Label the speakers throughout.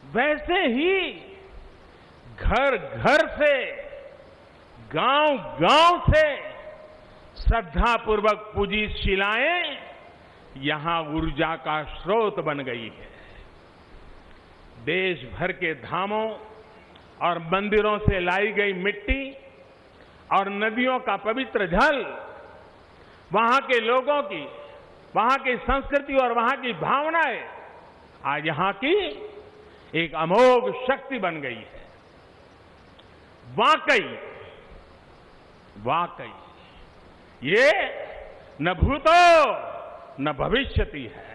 Speaker 1: वैसे ही घर घर से, गांव गांव से श्रद्धापूर्वक पूजित शिलाएं यहां ऊर्जा का स्रोत बन गई है। देश भर के धामों और मंदिरों से लाई गई मिट्टी और नदियों का पवित्र जल वहां के लोगों की, वहां की संस्कृति और वहां की भावनाएं आज यहां की एक अमोघ शक्ति बन गई है। वाकई वाकई ये न भूतो न भविष्यति है।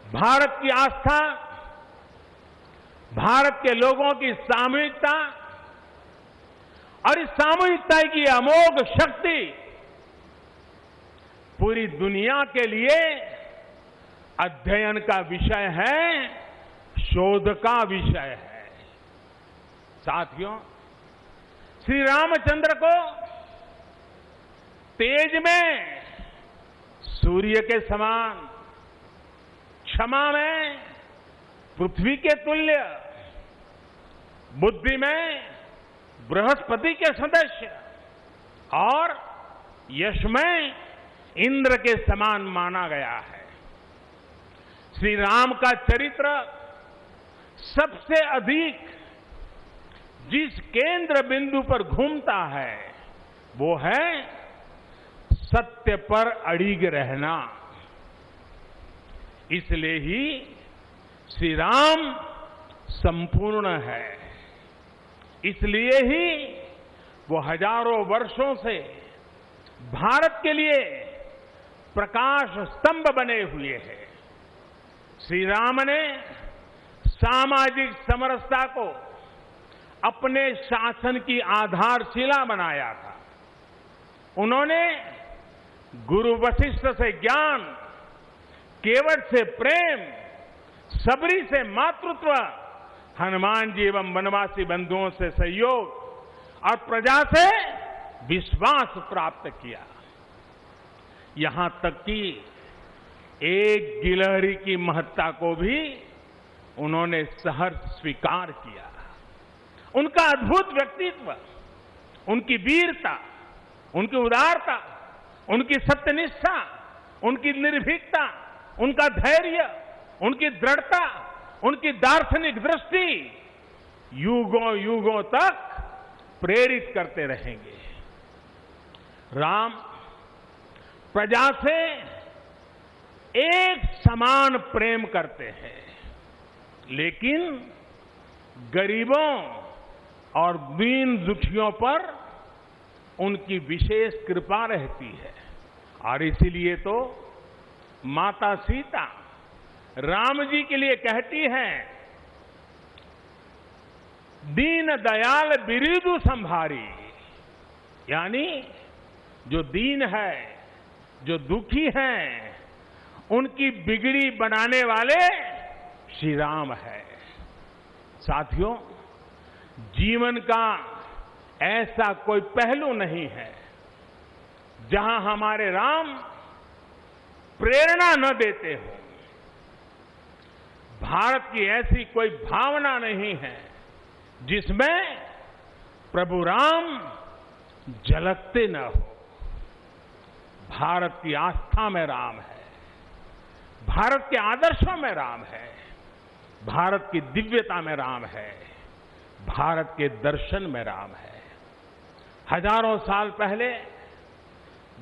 Speaker 1: भारत की आस्था, भारत के लोगों की सामूहिकता और इस सामूहिकता की अमोघ शक्ति पूरी दुनिया के लिए अध्ययन का विषय है, शोध का विषय है। साथियों, श्री रामचंद्र को तेज में सूर्य के समान, क्षमा में पृथ्वी के तुल्य, बुद्धि में बृहस्पति के सदस्य और यश में इंद्र के समान माना गया है। श्री राम का चरित्र सबसे अधिक जिस केंद्र बिंदु पर घूमता है वो है सत्य पर अड़िग रहना। इसलिए ही श्री राम संपूर्ण है। इसलिए ही वो हजारों वर्षों से भारत के लिए प्रकाश स्तंभ बने हुए हैं। श्री राम ने सामाजिक समरसता को अपने शासन की आधारशिला बनाया था। उन्होंने गुरु वशिष्ठ से ज्ञान, केवट से प्रेम, सबरी से मातृत्व, हनुमान जी एवं वनवासी बंधुओं से सहयोग और प्रजा से विश्वास प्राप्त किया। यहां तक कि एक गिलहरी की महत्ता को भी उन्होंने सहर्ष स्वीकार किया। उनका अद्भुत व्यक्तित्व, उनकी वीरता, उनकी उदारता, उनकी सत्यनिष्ठा, उनकी निर्भीकता, उनका धैर्य, उनकी दृढ़ता, उनकी दार्शनिक दृष्टि युगों युगों तक प्रेरित करते रहेंगे। राम प्रजा से एक समान प्रेम करते हैं, लेकिन गरीबों और दीन दुखियों पर उनकी विशेष कृपा रहती है। और इसीलिए तो माता सीता राम जी के लिए कहती हैं, दीन दयाल बिरिदु संभारी, यानी जो दीन है, जो दुखी हैं, उनकी बिगड़ी बनाने वाले श्री राम है। साथियों, जीवन का ऐसा कोई पहलू नहीं है जहां हमारे राम प्रेरणा न देते हो। भारत की ऐसी कोई भावना नहीं है जिसमें प्रभु राम झलकते न हो। भारत की आस्था में राम है, भारत के आदर्शों में राम है, भारत की दिव्यता में राम है, भारत के दर्शन में राम है। हजारों साल पहले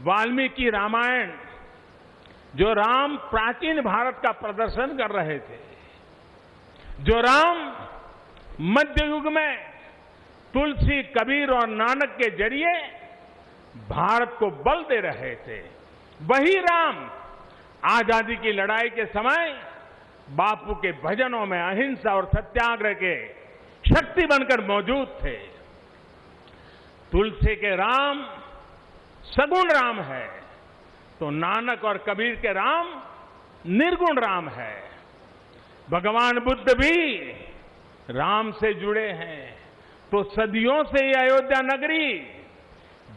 Speaker 1: वाल्मीकि रामायण, जो राम प्राचीन भारत का प्रदर्शन कर रहे थे, जो राम मध्य युग में तुलसी, कबीर और नानक के जरिए भारत को बल दे रहे थे, वही राम आजादी की लड़ाई के समय बापू के भजनों में अहिंसा और सत्याग्रह के शक्ति बनकर मौजूद थे। तुलसी के राम सगुण राम है, तो नानक और कबीर के राम निर्गुण राम है। भगवान बुद्ध भी राम से जुड़े हैं, तो सदियों से ये अयोध्या नगरी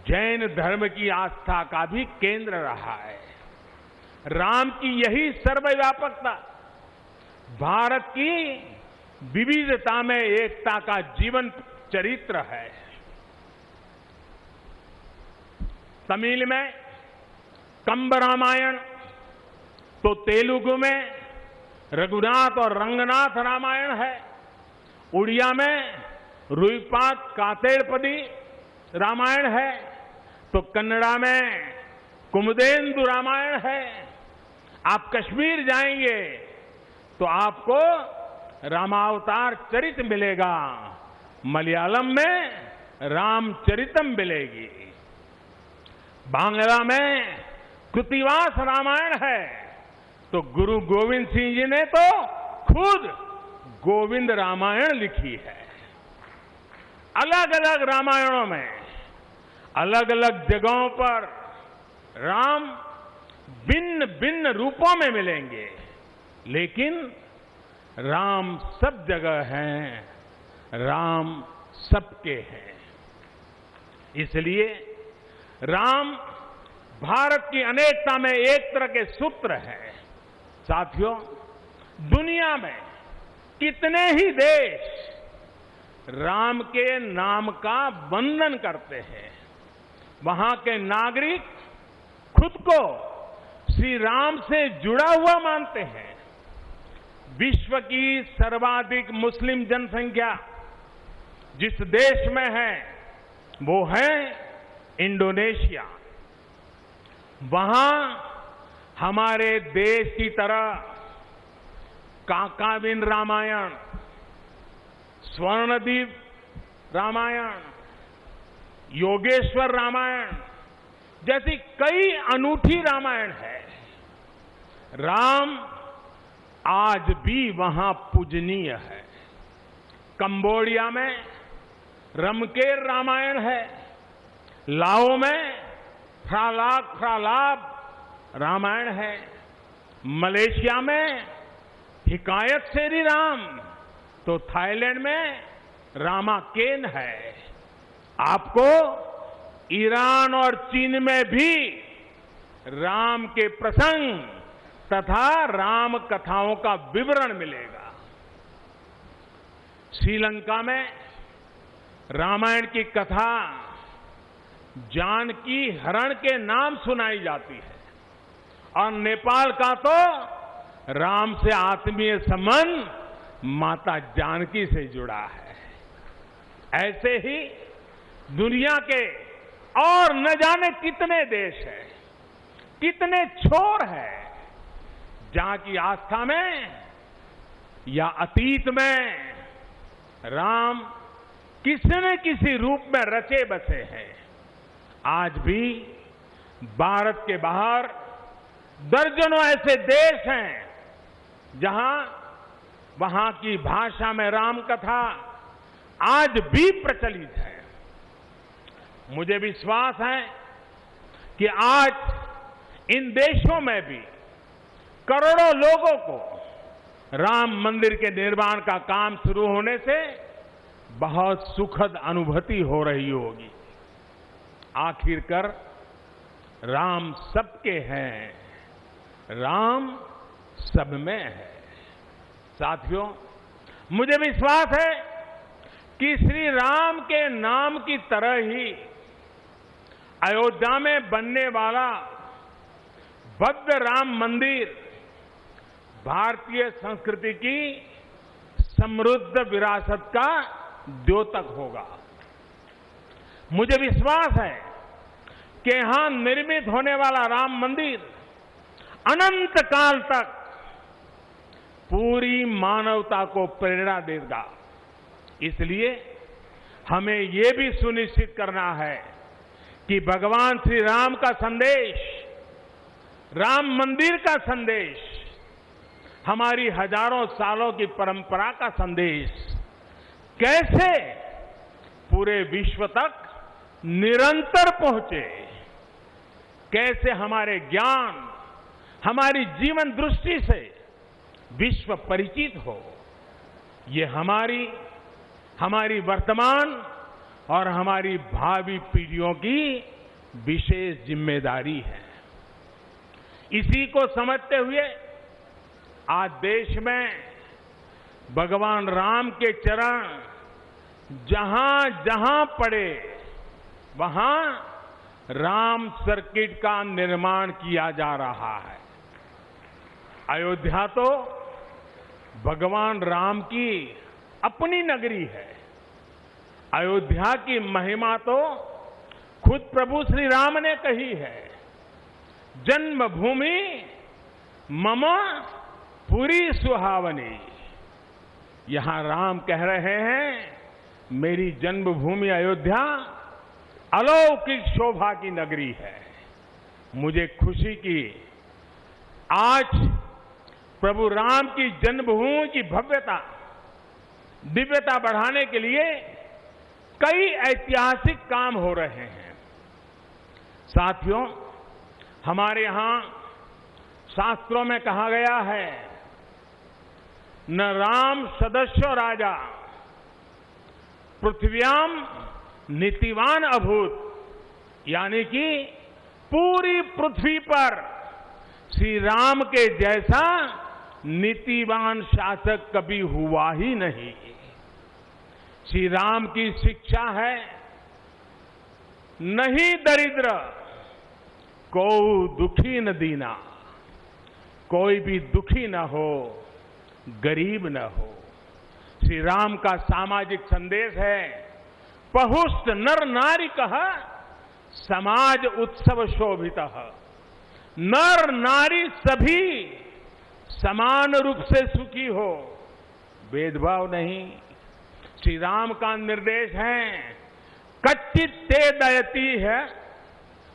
Speaker 1: जैन धर्म की आस्था का भी केंद्र रहा है। राम की यही सर्वव्यापकता भारत की विविधता में एकता का जीवन चरित्र है। तमिल में कंब रामायण, तो तेलुगु में रघुनाथ और रंगनाथ रामायण है। उड़िया में रुईपात कातेड़पदी रामायण है, तो कन्नड़ा में कुमुदेंदु रामायण है। आप कश्मीर जाएंगे तो आपको रामावतार चरित मिलेगा, मलयालम में रामचरितम मिलेगी, बांग्ला में कृतिवास रामायण है, तो गुरु गोविंद सिंह जी ने तो खुद गोविंद रामायण लिखी है। अलग अलग रामायणों में अलग अलग जगहों पर राम भिन्न भिन्न रूपों में मिलेंगे, लेकिन राम सब जगह हैं, राम सबके हैं। इसलिए राम भारत की अनेकता में एक तरह के सूत्र हैं। साथियों, दुनिया में कितने ही देश राम के नाम का वंदन करते हैं। वहां के नागरिक खुद को श्री राम से जुड़ा हुआ मानते हैं। विश्व की सर्वाधिक मुस्लिम जनसंख्या जिस देश में है वो है इंडोनेशिया। वहां हमारे देश की तरह काकाविन रामायण, स्वर्णदीप रामायण, योगेश्वर रामायण जैसी कई अनूठी रामायण है। राम आज भी वहां पूजनीय है। कंबोडिया में रमकेर रामायण है, लाओ में फ्रालाप रामायण है, मलेशिया में हिकायत शेरी राम, तो थाईलैंड में रामाकेन है। आपको ईरान और चीन में भी राम के प्रसंग तथा राम कथाओं का विवरण मिलेगा। श्रीलंका में रामायण की कथा जानकी हरण के नाम सुनाई जाती है, और नेपाल का तो राम से आत्मीय संबंध माता जानकी से जुड़ा है। ऐसे ही दुनिया के और न जाने कितने देश हैं, कितने छोर हैं, जहां की आस्था में या अतीत में राम किसी न किसी रूप में रचे बसे हैं। आज भी भारत के बाहर दर्जनों ऐसे देश हैं जहां वहां की भाषा में राम कथा आज भी प्रचलित है। मुझे विश्वास है कि आज इन देशों में भी करोड़ों लोगों को राम मंदिर के निर्माण का काम शुरू होने से बहुत सुखद अनुभूति हो रही होगी। आखिरकार राम सबके हैं, राम सब में है। साथियों, मुझे विश्वास है कि श्री राम के नाम की तरह ही अयोध्या में बनने वाला भव्य राम मंदिर भारतीय संस्कृति की समृद्ध विरासत का द्योतक होगा। मुझे विश्वास है कि यहां निर्मित होने वाला राम मंदिर अनंत काल तक पूरी मानवता को प्रेरणा देगा। इसलिए हमें ये भी सुनिश्चित करना है कि भगवान श्री राम का संदेश, राम मंदिर का संदेश, हमारी हजारों सालों की परंपरा का संदेश कैसे पूरे विश्व तक निरंतर पहुंचे, कैसे हमारे ज्ञान, हमारी जीवन दृष्टि से विश्व परिचित हो, ये हमारी वर्तमान और हमारी भावी पीढ़ियों की विशेष जिम्मेदारी है। इसी को समझते हुए आज देश में भगवान राम के चरण जहां जहां पड़े वहां राम सर्किट का निर्माण किया जा रहा है। अयोध्या तो भगवान राम की अपनी नगरी है। अयोध्या की महिमा तो खुद प्रभु श्री राम ने कही है। जन्मभूमि मम पुरी सुहावनी। यहां राम कह रहे हैं मेरी जन्मभूमि अयोध्या अलौकिक शोभा की नगरी है। मुझे खुशी की आज प्रभु राम की जन्मभूमि की भव्यता दिव्यता बढ़ाने के लिए कई ऐतिहासिक काम हो रहे हैं। साथियों, हमारे यहां शास्त्रों में कहा गया है न राम सदस्यो राजा पृथ्व्याम नीतिवान अभूत। यानी कि पूरी पृथ्वी पर श्री राम के जैसा नीतिवान शासक कभी हुआ ही नहीं। श्री राम की शिक्षा है नहीं दरिद्र को दुखी न दीना। कोई भी दुखी न हो, गरीब न हो। श्री राम का सामाजिक संदेश है पहुष्ट नर नारी कह समाज उत्सव शोभित। नर नारी सभी समान रूप से सुखी हो, भेदभाव नहीं। श्री राम का निर्देश है कच्चित ते दयती है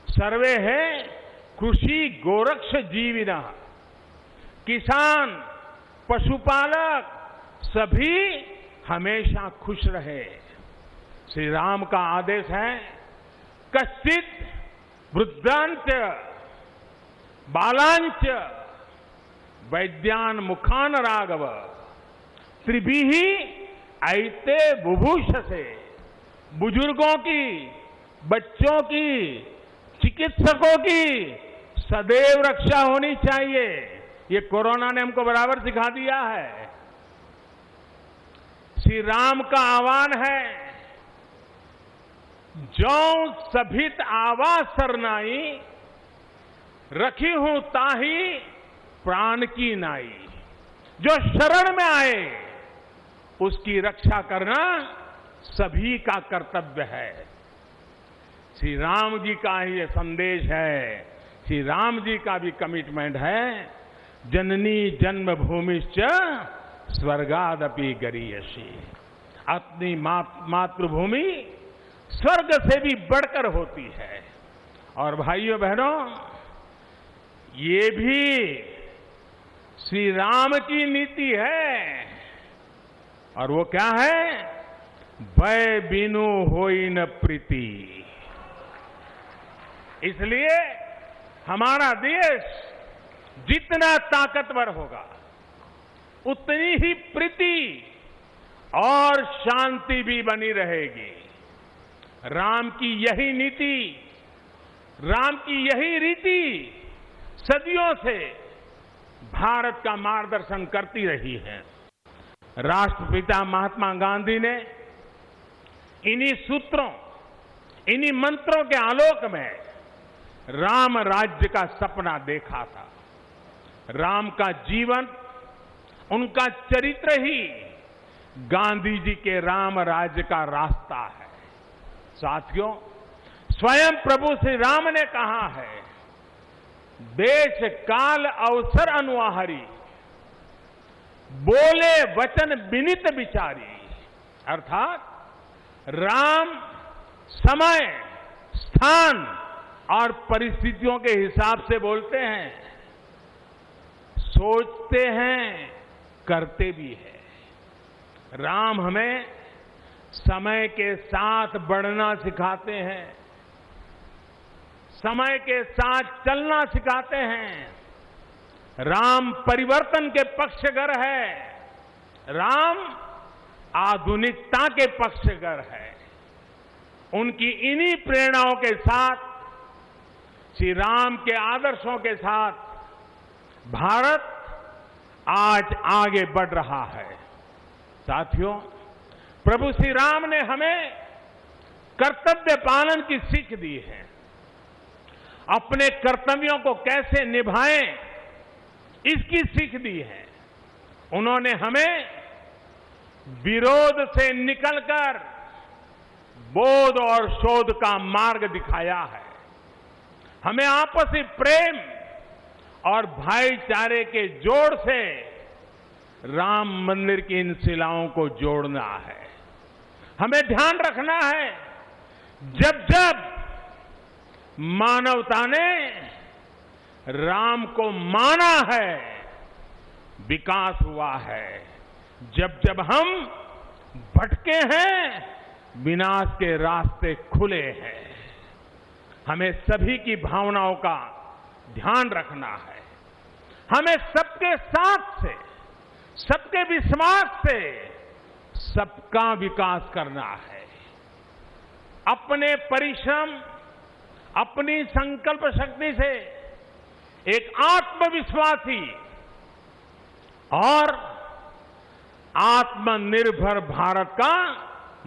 Speaker 1: सर्वे है कृषि गोरक्ष जीविना। किसान पशुपालक सभी हमेशा खुश रहे। श्री राम का आदेश है कश्चित वृद्धांच बालांच वैद्यान मुखान राघव त्रिभिहि ऐते बुभूषसे। बुजुर्गों की, बच्चों की, चिकित्सकों की सदैव रक्षा होनी चाहिए। ये कोरोना ने हमको बराबर सिखा दिया है। श्री राम का आह्वान है जो सभित आवास सरनाई रखी हूं ताही प्राण की नाई। जो शरण में आए उसकी रक्षा करना सभी का कर्तव्य है। श्री राम जी का ही ये संदेश है। श्री राम जी का भी कमिटमेंट है जननी जन्मभूमिश्च स्वर्गादपि गरीयसी। अपनी मातृभूमि स्वर्ग से भी बढ़कर होती है। और भाइयों बहनों, ये भी श्री राम की नीति है। और वो क्या है? भय बिनु होई न प्रीति। इसलिए हमारा देश जितना ताकतवर होगा उतनी ही प्रीति और शांति भी बनी रहेगी। राम की यही नीति, राम की यही रीति सदियों से भारत का मार्गदर्शन करती रही है। राष्ट्रपिता महात्मा गांधी ने इन्हीं सूत्रों, इन्हीं मंत्रों के आलोक में राम राज्य का सपना देखा था। राम का जीवन, उनका चरित्र ही गांधी जी के राम राज्य का रास्ता है। साथियों, स्वयं प्रभु श्री राम ने कहा है देश काल अवसर अनुआहारी बोले वचन विनित विचारी। अर्थात राम समय, स्थान और परिस्थितियों के हिसाब से बोलते हैं, सोचते हैं, करते भी है। राम हमें समय के साथ बढ़ना सिखाते हैं, समय के साथ चलना सिखाते हैं। राम परिवर्तन के पक्षगर है, राम आधुनिकता के पक्षगर है। उनकी इन्हीं प्रेरणाओं के साथ, श्री राम के आदर्शों के साथ भारत आज आगे बढ़ रहा है। साथियों, प्रभु श्री राम ने हमें कर्तव्य पालन की सीख दी है। अपने कर्तव्यों को कैसे निभाएं, इसकी सीख दी है। उन्होंने हमें विरोध से निकलकर बोध और शोध का मार्ग दिखाया है। हमें आपसी प्रेम और भाईचारे के जोड़ से राम मंदिर की इन शिलाओं को जोड़ना है। हमें ध्यान रखना है, जब जब मानवता ने राम को माना है, विकास हुआ है। जब जब हम भटके हैं, विनाश के रास्ते खुले हैं। हमें सभी की भावनाओं का ध्यान रखना है। हमें सबके साथ से, सबके विश्वास से सबका विकास करना है। अपने परिश्रम, अपनी संकल्प शक्ति से एक आत्मविश्वासी और आत्मनिर्भर भारत का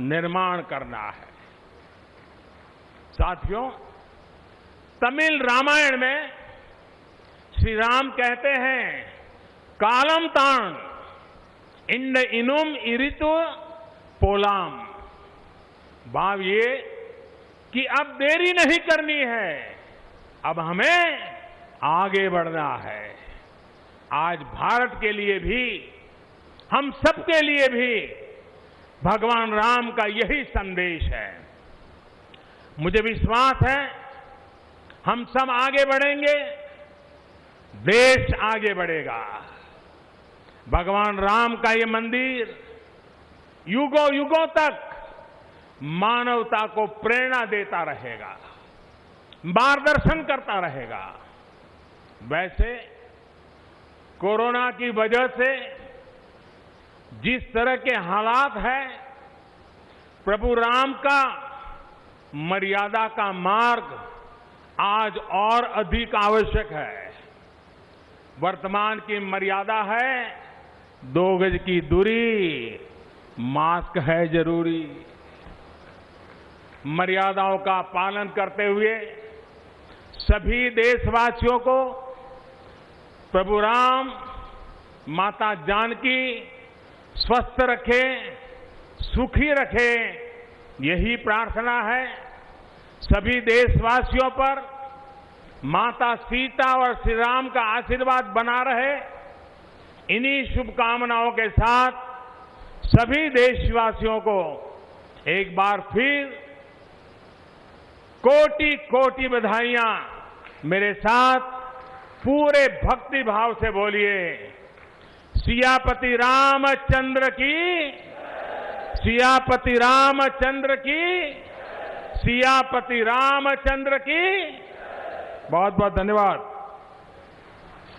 Speaker 1: निर्माण करना है। साथियों, तमिल रामायण में श्री राम कहते हैं, कालम तान इंड इनुम इरितु पोलाम। भाव ये कि अब देरी नहीं करनी है, अब हमें आगे बढ़ना है। आज भारत के लिए भी, हम सबके लिए भी भगवान राम का यही संदेश है। मुझे विश्वास है हम सब आगे बढ़ेंगे, देश आगे बढ़ेगा। भगवान राम का ये मंदिर युगों युगों तक मानवता को प्रेरणा देता रहेगा, मार्गदर्शन करता रहेगा। वैसे कोरोना की वजह से जिस तरह के हालात हैं, प्रभु राम का मर्यादा का मार्ग आज और अधिक आवश्यक है। वर्तमान की मर्यादा है 2 गज की दूरी, मास्क है जरूरी। मर्यादाओं का पालन करते हुए सभी देशवासियों को प्रभु राम, माता जानकी स्वस्थ रखें, सुखी रखें, यही प्रार्थना है। सभी देशवासियों पर माता सीता और श्री राम का आशीर्वाद बना रहे। इन्हीं शुभकामनाओं के साथ सभी देशवासियों को एक बार फिर कोटि कोटि बधाइयां। मेरे साथ पूरे भक्ति भाव से बोलिए, सियापति रामचंद्र की, सियापति रामचंद्र की, सियापति रामचंद्र की। बहुत बहुत धन्यवाद।